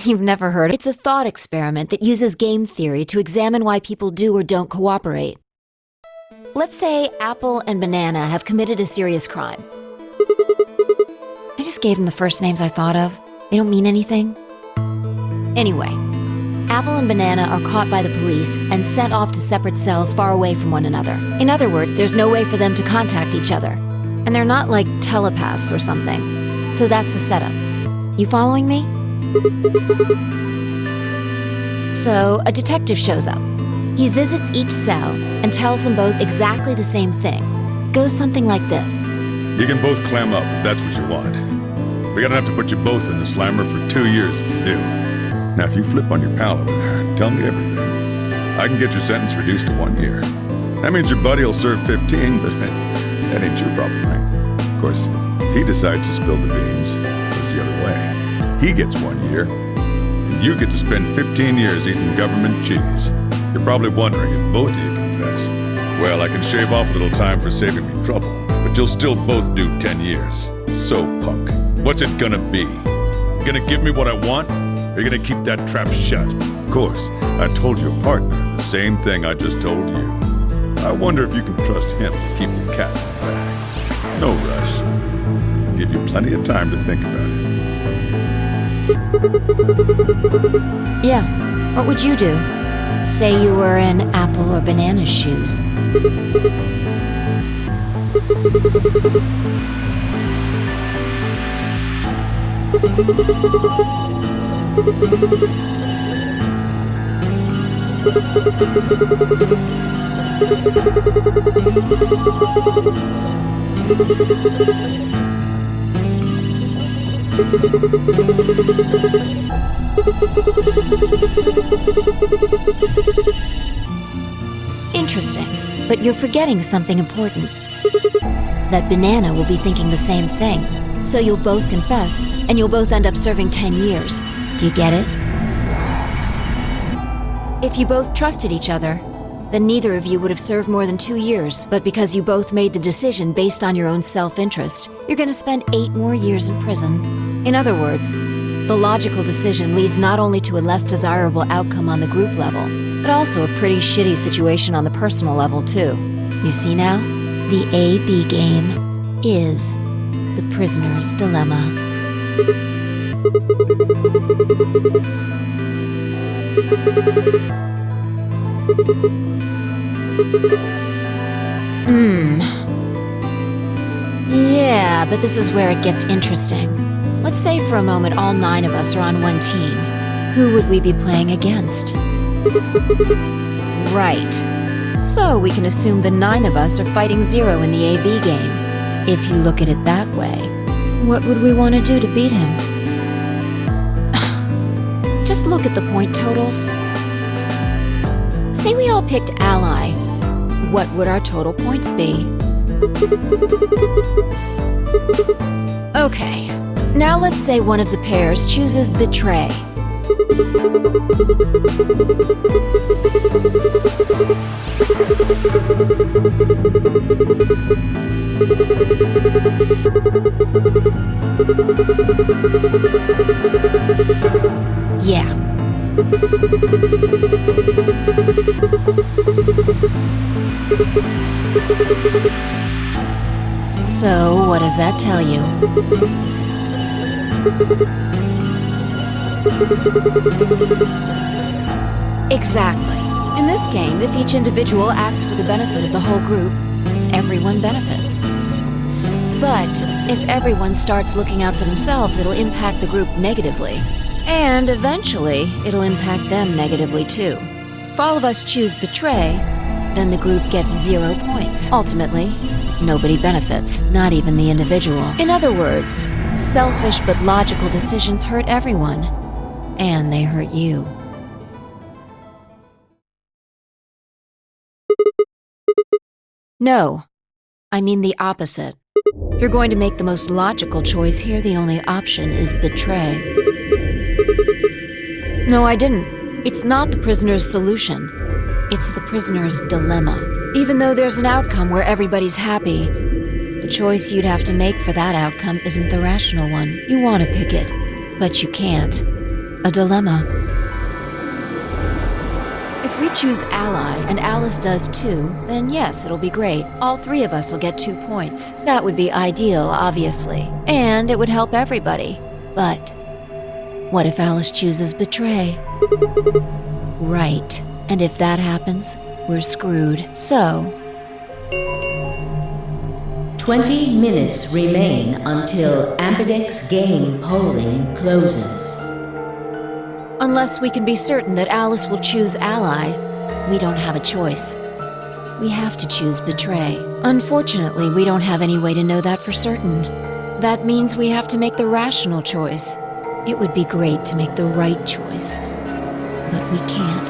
You've never heard it? It's a thought experiment that uses game theory to examine why people do or don't cooperate. Let's say Apple and Banana have committed a serious crime. I just gave them the first names I thought of. They don't mean anything. Anyway, Apple and Banana are caught by the police and sent off to separate cells far away from one another. In other words, there's no way for them to contact each other. And they're not like telepaths or something. So that's the setup. You following me? So, a detective shows up. He visits each cell and tells them both exactly the same thing. It goes something like this. You can both clam up if that's what you want. We're gonna have to put you both in the slammer for 2 years if you do. Now, if you flip on your pal over there and tell me everything, I can get your sentence reduced to 1 year. That means your buddy will serve 15, but that ain't your problem, right? Of course, if he decides to spill the beans, it goes the other way. He gets 1 year, and you get to spend 15 years eating government cheese. You're probably wondering if both of you confess. Well, I can shave off a little time for saving me trouble, but you'll still both do 10 years. So, punk, what's it gonna be? You gonna give me what I want, or you gonna keep that trap shut? Of course, I told your partner the same thing I just told you. I wonder if you can trust him to keep the cat in the bag. No rush. I'll give you plenty of time to think about it. Yeah, what would you do? Say you were in Apple or Banana's shoes. Interesting, but you're forgetting something important. That Banana will be thinking the same thing. So you'll both confess, and you'll both end up serving 10 years. Do you get it? If you both trusted each other, then neither of you would have served more than 2 years. But because you both made the decision based on your own self-interest, you're gonna spend 8 more years in prison. In other words, the logical decision leads not only to a less desirable outcome on the group level, but also a pretty shitty situation on the personal level, too. You see now? The A-B game is the prisoner's dilemma. Yeah, but this is where it gets interesting. Let's say for a moment all 9 of us are on one team. Who would we be playing against? Right. So we can assume the 9 of us are fighting 0 in the AB game. If you look at it that way, what would we want to do to beat him? Just look at the point totals. Say we all picked Ally. What would our total points be? Okay, now let's say one of the pairs chooses Betray. Yeah. So, what does that tell you? Exactly. In this game, if each individual acts for the benefit of the whole group, everyone benefits. But if everyone starts looking out for themselves, it'll impact the group negatively. And eventually, it'll impact them negatively too. If all of us choose Betray, then the group gets 0 points. Ultimately, nobody benefits, not even the individual. In other words, selfish but logical decisions hurt everyone. And they hurt you. No, I mean the opposite. If you're going to make the most logical choice here, the only option is Betray. No, I didn't. It's not the prisoner's solution. It's the prisoner's dilemma. Even though there's an outcome where everybody's happy, the choice you'd have to make for that outcome isn't the rational one. You want to pick it, but you can't. a dilemma. If we choose ally and Alice does too, then yes, it'll be great. All three of us will get 2 points. That would be ideal, obviously. And it would help everybody. But what if Alice chooses betray? Right. And if that happens, we're screwed. So 20 minutes remain until Ambidex game polling closes. unless we can be certain that Alice will choose ally, we don't have a choice. We have to choose betray. Unfortunately, we don't have any way to know that for certain. That means we have to make the rational choice. It would be great to make the right choice, but we can't.